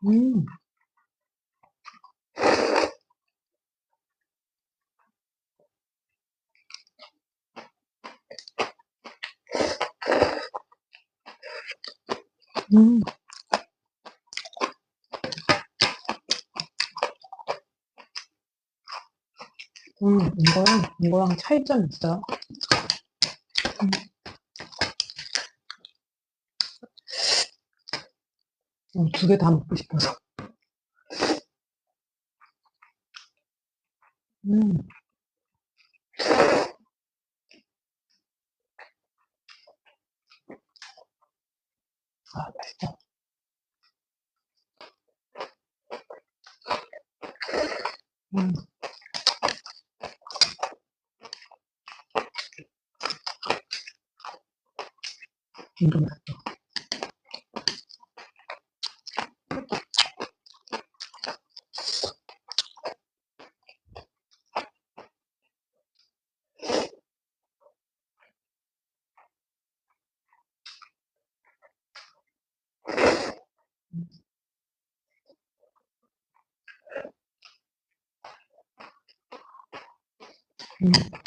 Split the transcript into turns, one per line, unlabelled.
음, 음, 이거랑 차이점이 있어요. 두 개 다 먹고 싶어서. 음, 아, 맛있다. 음, 이거 맛있다. 음.